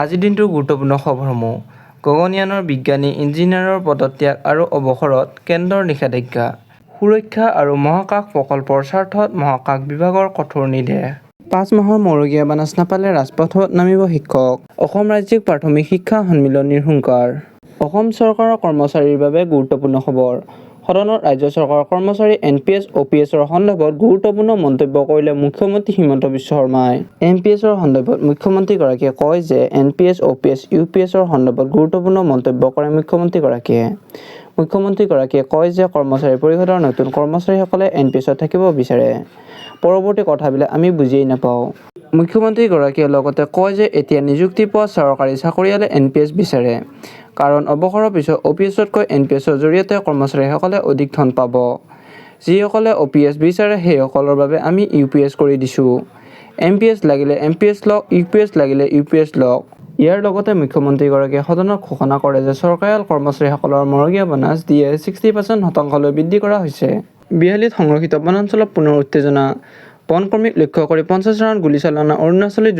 আজিৰ দিনটোৰ গুৰুত্বপূৰ্ণ খবৰসমূহ গগনয়ানৰ বিজ্ঞানী ইঞ্জিনিয়াৰৰ পদত্যাগ আৰু অৱসৰত কেন্দ্ৰৰ নিষেধাজ্ঞা সুৰক্ষা আৰু মহাকাশ প্ৰকল্পৰ স্বাৰ্থত মহাকাশ বিভাগৰ কঠোৰ নিৰ্দেশ ৫ মাহৰ মৰগীয়া বানাচ নাপালে ৰাজপথত নামিব শিক্ষক অসম ৰাজ্যিক প্ৰাথমিক শিক্ষা সন্মিলনীৰ হুংকাৰ অসম চৰকাৰৰ কৰ্মচাৰীৰ বাবে গুৰুত্বপূৰ্ণ খবৰ সদনত ৰাজ্য চৰকাৰৰ কৰ্মচাৰী NPS OPSৰ সন্দৰ্ভত গুৰুত্বপূৰ্ণ মন্তব্য কৰিলে মুখ্যমন্ত্ৰী হিমন্ত বিশ্ব শৰ্মাই NPSৰ সন্দৰ্ভত মুখ্যমন্ত্ৰীগৰাকীয়ে কয় যে NPS OPS UPSৰ সন্দৰ্ভত গুৰুত্বপূৰ্ণ মন্তব্য কৰে মুখ্যমন্ত্ৰীগৰাকীয়ে কয় যে কৰ্মচাৰী পৰিষদৰ নতুন কৰ্মচাৰীসকলে NPSত থাকিব বিচাৰে পৰৱৰ্তী কথাবিলাক আমি বুজিয়েই নাপাওঁ মুখ্যমন্ত্ৰীগৰাকীয়ে লগতে কয় যে এতিয়া নিযুক্তি পোৱা চৰকাৰী চাকৰিয়ালে NPS বিচাৰে কাৰণ অৱসৰৰ পিছত OPSতকৈ NPSৰ জৰিয়তে কৰ্মচাৰীসকলে অধিক ধন পাব যিসকলে OPS বিচাৰে সেইসকলৰ বাবে আমি UPS কৰি দিছোঁ NPS লাগিলে NPS লওক UPS লাগিলে UPS লওক ইয়াৰ লগতে মুখ্যমন্ত্ৰীগৰাকীয়ে সদনত ঘোষণা কৰে যে চৰকাৰী কৰ্মচাৰীসকলৰ মৰগীয়া বনাচ দিয়ে 60% শতাংশলৈ বৃদ্ধি কৰা হৈছে বিহালীত সংৰক্ষিত বনাঞ্চলত পুনৰ উত্তেজনা বনকৰ্মীক লক্ষ্য কৰি 50 ৰাউণ্ড গুলীচালনা অৰুণাচলী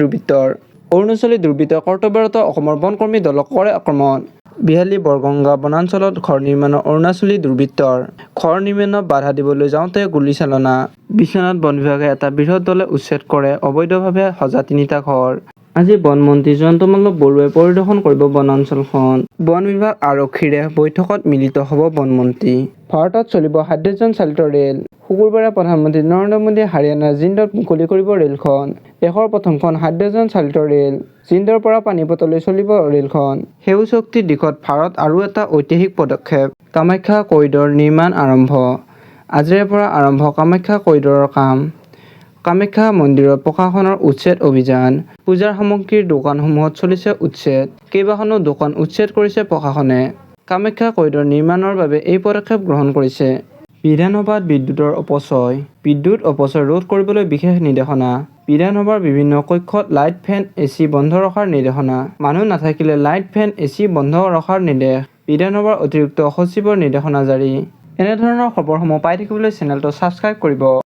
দুৰ্বৃত্তৰ কৰ্তব্যৰত অসমৰ বনকৰ্মী দলক কৰে আক্ৰমণ বিহালী বৰগংগা বনাঞ্চলত ঘৰ নিৰ্মাণৰ অৰুণাচলী দুৰ্বৃত্তৰ ঘৰ নিৰ্মাণত বাধা দিবলৈ যাওঁতে গুলীচালনা বিশ্বনাথ বন বিভাগে এটা বৃহৎ দলে উচ্ছেদ কৰে অবৈধভাৱে সজা 3টা ঘৰ আজি বনমন্ত্ৰী জয়ন্ত মল্ল বৰুৱাই পৰিদৰ্শন কৰিব বনাঞ্চলখন বন বিভাগ আৰক্ষীৰে বৈঠকত মিলিত হ'ব বনমন্ত্ৰী ভাৰতত চলিব হাইড্ৰজেন চালিত ৰেল শুকুৰবাৰে প্ৰধানমন্ত্ৰী নৰেন্দ্ৰ মোদীয়ে হাৰিয়ানাৰ জিন্দত মুকলি কৰিব ৰেলখন দেশৰ প্ৰথমখন হাইড্ৰজেন চালিত ৰেল জিন্দৰ পৰা পানীপতলৈ চলিব ৰেলখন সেউজ শক্তিৰ দিশত ভাৰত আৰু এটা ঐতিহাসিক পদক্ষেপ কামাখ্যা কৰিডৰ নিৰ্মাণ আৰম্ভ আজিৰে পৰা আৰম্ভ কামাখ্যা কৰিডৰৰ কাম কামাখ্যা মন্দিৰৰ প্ৰশাসনৰ উচ্ছেদ অভিযান পূজাৰ সামগ্ৰীৰ দোকানসমূহত চলিছে উচ্ছেদ কেইবাখনো দোকান উচ্ছেদ কৰিছে প্ৰশাসনে কামাখ্যা কৰিডৰ নিৰ্মাণৰ বাবে এই পদক্ষেপ গ্ৰহণ কৰিছে বিধানসভাত বিদ্যুৎ অপচয় ৰোধ কৰিবলৈ বিশেষ নিৰ্দেশনা বিধানসভাৰ বিভিন্ন কক্ষত লাইট ফেন AC বন্ধ ৰখাৰ নিৰ্দেশনা মানুহ নাথাকিলে লাইট ফেন AC বন্ধ ৰখাৰ নিৰ্দেশ বিধানসভাৰ অতিৰিক্ত সচিবৰ নিৰ্দেশনা জাৰি এনেধৰণৰ খবৰসমূহ পাই থাকিবলৈ চেনেলটো ছাবস্ক্ৰাইব কৰিব।